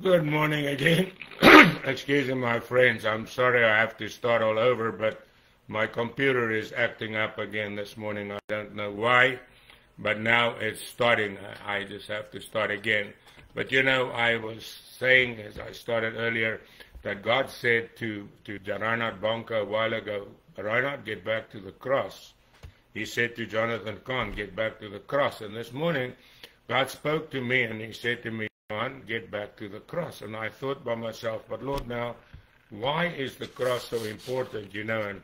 Good morning again. Excuse me, my friends. I'm sorry I have to start all over, but my computer is acting up again this morning. I don't know why, but now it's starting. I just have to start again. But you know, I was saying as I started earlier that God said to Reinhard Bonnke a while ago, Reinhard, get back to the cross. He said to Jonathan Cahn, get back to the cross. And this morning, God spoke to me and he said to me, John, get back to the cross. And I thought by myself, but Lord, now, why is the cross so important, you know?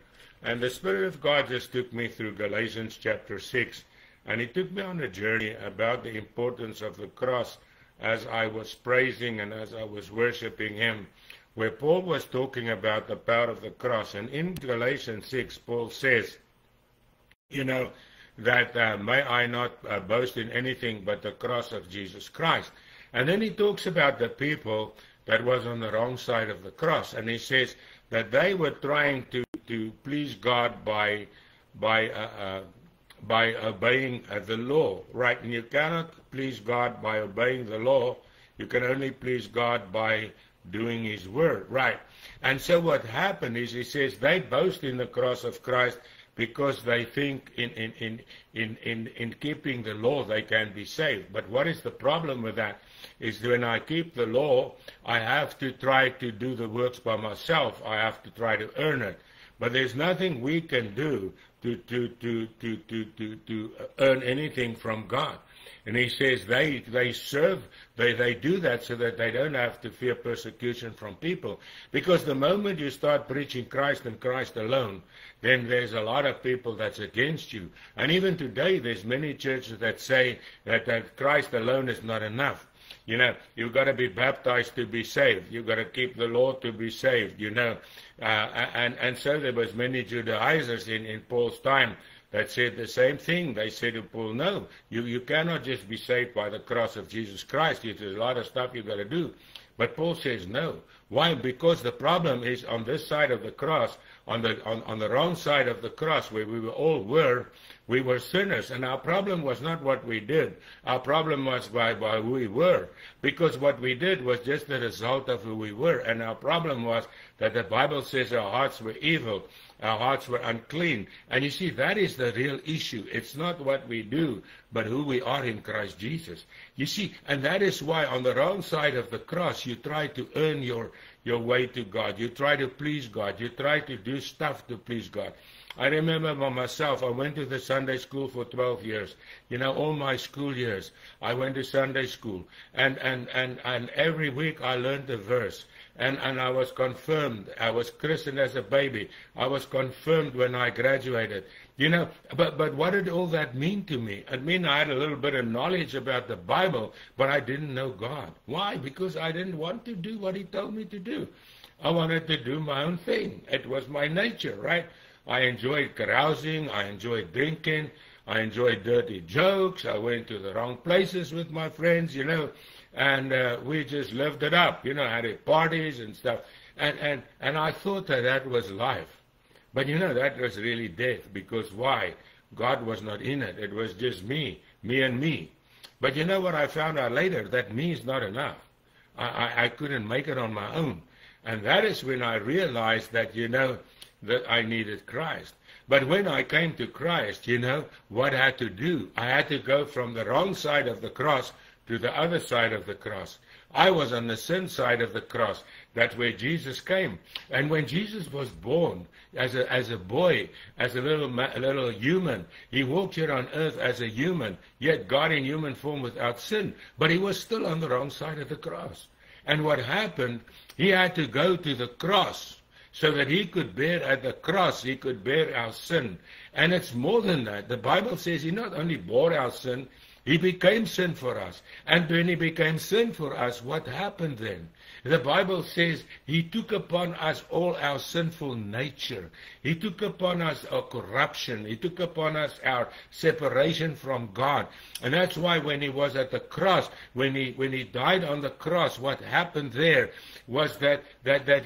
And the Spirit of God just took me through Galatians chapter 6, and he took me on a journey about the importance of the cross as I was praising and as I was worshiping him, where Paul was talking about the power of the cross. And in Galatians 6, Paul says, you know, that may I not boast in anything but the cross of Jesus Christ. And then he talks about the people that was on the wrong side of the cross. And he says that they were trying to please God by obeying the law, right? And you cannot please God by obeying the law. You can only please God by doing his word, right? And so what happened is, he says, they boast in the cross of Christ because they think in keeping the law they can be saved. But what is the problem with that? Is when I keep the law, I have to try to do the works by myself. I have to try to earn it. But there's nothing we can do to earn anything from God. And he says they do that so that they don't have to fear persecution from people. Because the moment you start preaching Christ and Christ alone, then there's a lot of people that's against you. And even today, there's many churches that say that Christ alone is not enough. You know, you've got to be baptized to be saved. You've got to keep the law to be saved, you know. And so there was many Judaizers in Paul's time that said the same thing. They said to Paul, no, you cannot just be saved by the cross of Jesus Christ. There's a lot of stuff you've got to do. But Paul says no. Why? Because the problem is on this side of the cross, on the wrong side of the cross, where we were sinners. And our problem was not what we did. Our problem was by who we were. Because what we did was just the result of who we were. And our problem was that the Bible says our hearts were evil. Our hearts were unclean. And you see, that is the real issue. It's not what we do, but who we are in Christ Jesus. You see, and that is why on the wrong side of the cross, you try to earn your way to God. You try to please God. You try to do stuff to please God. I remember by myself, I went to the Sunday school for 12 years. You know, all my school years, I went to Sunday school. And every week I learned a verse. And I was confirmed. I was christened as a baby. I was confirmed when I graduated. You know, but what did all that mean to me? It mean I had a little bit of knowledge about the Bible, but I didn't know God. Why? Because I didn't want to do what he told me to do. I wanted to do my own thing. It was my nature, right? I enjoyed carousing. I enjoyed drinking. I enjoyed dirty jokes. I went to the wrong places with my friends, you know. And we just lived it up, you know, had parties and stuff. And I thought that was life. But, you know, that was really death. Because why? God was not in it. It was just me and me. But you know what I found out later? That me is not enough. I couldn't make it on my own. And that is when I realized that, you know, that I needed Christ. But when I came to Christ, you know, what I had to do? I had to go from the wrong side of the cross to the other side of the cross. I was on the sin side of the cross. That's where Jesus came. And when Jesus was born as a boy, as a little human, he walked here on earth as a human, yet God in human form without sin. But he was still on the wrong side of the cross. And what happened, he had to go to the cross so that he could bear at the cross, he could bear our sin. And it's more than that. The Bible says he not only bore our sin, he became sin for us. And when he became sin for us, what happened then? The Bible says he took upon us all our sinful nature. He took upon us our corruption. He took upon us our separation from God. And that's why when he was at the cross, when he died on the cross, what happened there was that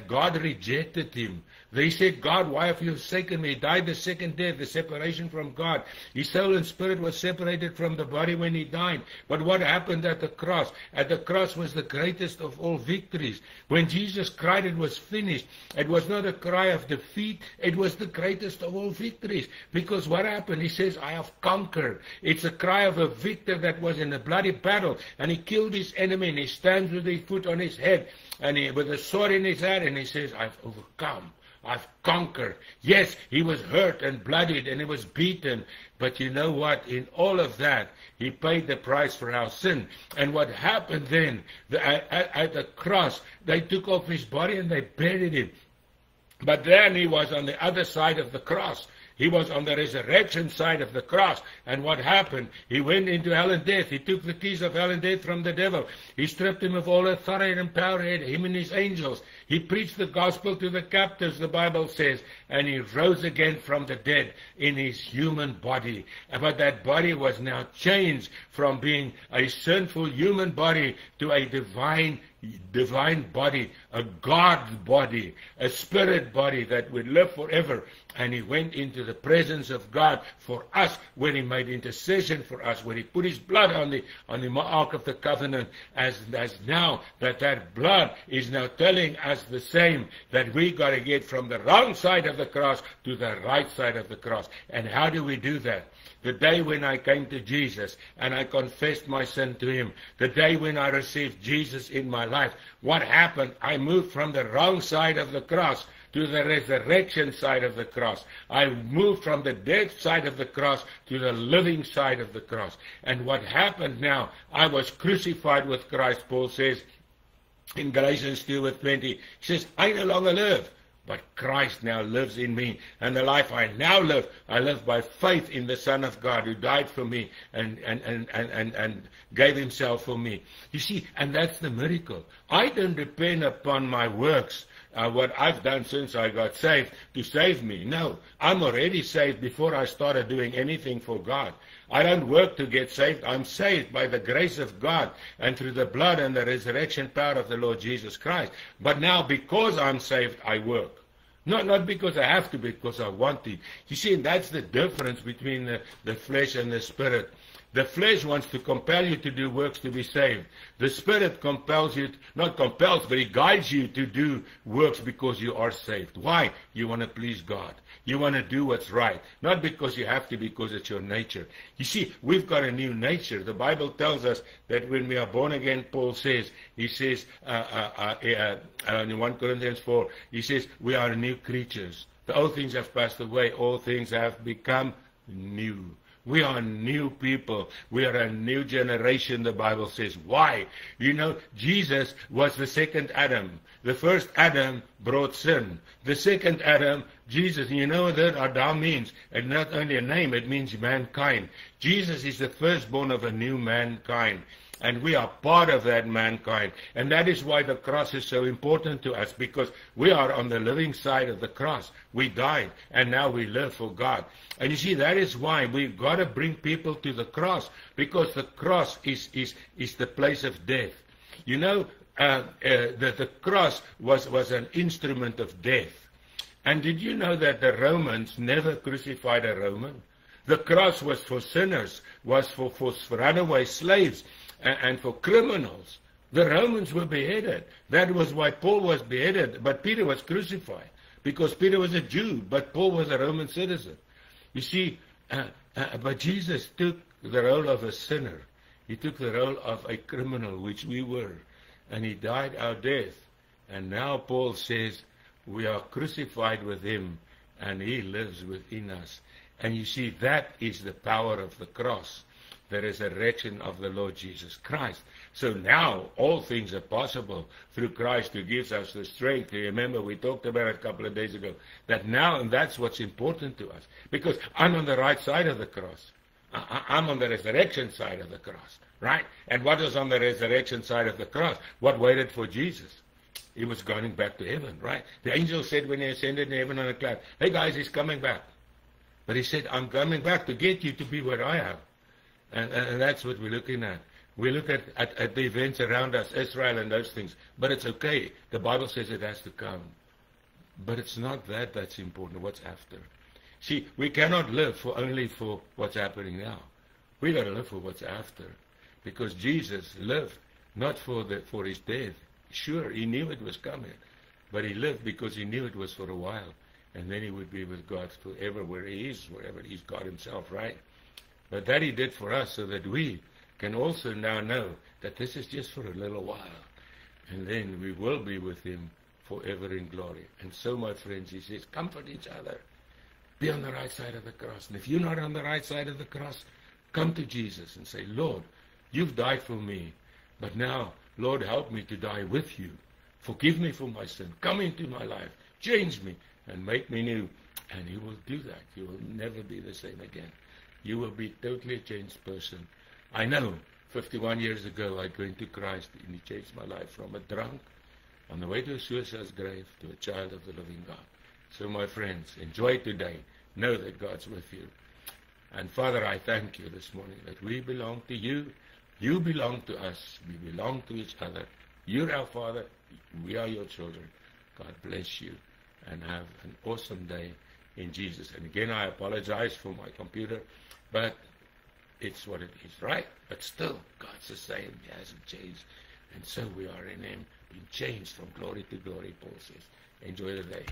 God rejected him. They said, God, why have you forsaken me? He died the second death, the separation from God. His soul and spirit was separated from the body when when he died. But what happened at the cross? At the cross was the greatest of all victories. When Jesus cried it was finished, it was not a cry of defeat, it was the greatest of all victories. Because what happened? He says, I have conquered. It's a cry of a victor that was in a bloody battle, and he killed his enemy, and he stands with his foot on his head, and with a sword in his hand, and he says, I've overcome. I've conquered. Yes, he was hurt and bloodied and he was beaten. But you know what? In all of that, he paid the price for our sin. And what happened then, at the cross, they took off his body and they buried him. But then he was on the other side of the cross. He was on the resurrection side of the cross. And what happened? He went into hell and death. He took the keys of hell and death from the devil. He stripped him of all authority and power, him and his angels. He preached the gospel to the captives, the Bible says, and he rose again from the dead in his human body. But that body was now changed from being a sinful human body to a divine body, a God body, a spirit body that would live forever. And he went into the presence of God for us, when he made intercession for us, when he put his blood on the Ark of the Covenant, as now that blood is now telling us the same, that we got to get from the wrong side of the cross to the right side of the cross. And how do we do that? The day when I came to Jesus and I confessed my sin to him, the day when I received Jesus in my life, what happened? I moved from the wrong side of the cross to the resurrection side of the cross. I moved from the dead side of the cross to the living side of the cross. And what happened now? I was crucified with Christ, Paul says in Galatians 2:20. He says, I no longer live, but Christ now lives in me. And the life I now live, I live by faith in the Son of God who died for me and gave himself for me. You see, and that's the miracle. I don't depend upon my works, what I've done since I got saved, to save me. No, I'm already saved before I started doing anything for God. I don't work to get saved. I'm saved by the grace of God and through the blood and the resurrection power of the Lord Jesus Christ. But now, because I'm saved, I work. Not because I have to, because I want to. You see, that's the difference between the flesh and the spirit. The flesh wants to compel you to do works to be saved. The Spirit compels you, not compels, but it guides you to do works because you are saved. Why? You want to please God. You want to do what's right. Not because you have to, because it's your nature. You see, we've got a new nature. The Bible tells us that when we are born again, Paul says, he says, in 1 Corinthians 4, he says, we are new creatures. The old things have passed away. All things have become new. We are new people. We are a new generation, the Bible says. Why? You know, Jesus was the second Adam. The first Adam brought sin. The second Adam, Jesus, you know what that Adam means? And not only a name, it means mankind. Jesus is the firstborn of a new mankind. And we are part of that mankind. And that is why the cross is so important to us, because we are on the living side of the cross. We died, and now we live for God. And you see, that is why we've got to bring people to the cross, because the cross is the place of death. You know, the cross was an instrument of death. And did you know that the Romans never crucified a Roman? The cross was for sinners, was for runaway slaves, and for criminals. The Romans were beheaded. That was why Paul was beheaded, but Peter was crucified, because Peter was a Jew, but Paul was a Roman citizen. You see, but Jesus took the role of a sinner. He took the role of a criminal, which we were, and he died our death. And now Paul says we are crucified with him, and he lives within us. And you see, that is the power of the cross, the resurrection of the Lord Jesus Christ. So now all things are possible through Christ, who gives us the strength. You remember, we talked about it a couple of days ago, that now, and that's what's important to us, because I'm on the right side of the cross. I'm on the resurrection side of the cross, right? And what was on the resurrection side of the cross? What waited for Jesus? He was going back to heaven, right? The angel said when he ascended in heaven on a cloud, hey guys, he's coming back. But he said, I'm coming back to get you to be where I am. And that's what we're looking at. We look at the events around us, Israel and those things. But it's okay. The Bible says it has to come. But it's not that's important, what's after. See, we cannot live only for what's happening now. We got to live for what's after, because Jesus lived not for his death. Sure, he knew it was coming, but he lived because he knew it was for a while, and then he would be with God forever, where he is, wherever he's God himself, right? But that he did for us so that we can also now know that this is just for a little while, and then we will be with him forever in glory. And so, my friends, he says, comfort each other. Be on the right side of the cross. And if you're not on the right side of the cross, come to Jesus and say, Lord, you've died for me, but now, Lord, help me to die with you. Forgive me for my sin. Come into my life. Change me and make me new. And he will do that. You will never be the same again. You will be a totally changed person. I know 51 years ago I came to Christ, and he changed my life from a drunk on the way to a suicide's grave to a child of the living God. So, my friends, enjoy today. Know that God's with you. And Father, I thank you this morning that we belong to you. You belong to us. We belong to each other. You're our Father. We are your children. God bless you. And have an awesome day in Jesus. And again, I apologize for my computer, but it's what it is, right? But still, God's the same. He hasn't changed. And so we are in him, being changed from glory to glory, Paul says. Enjoy the day.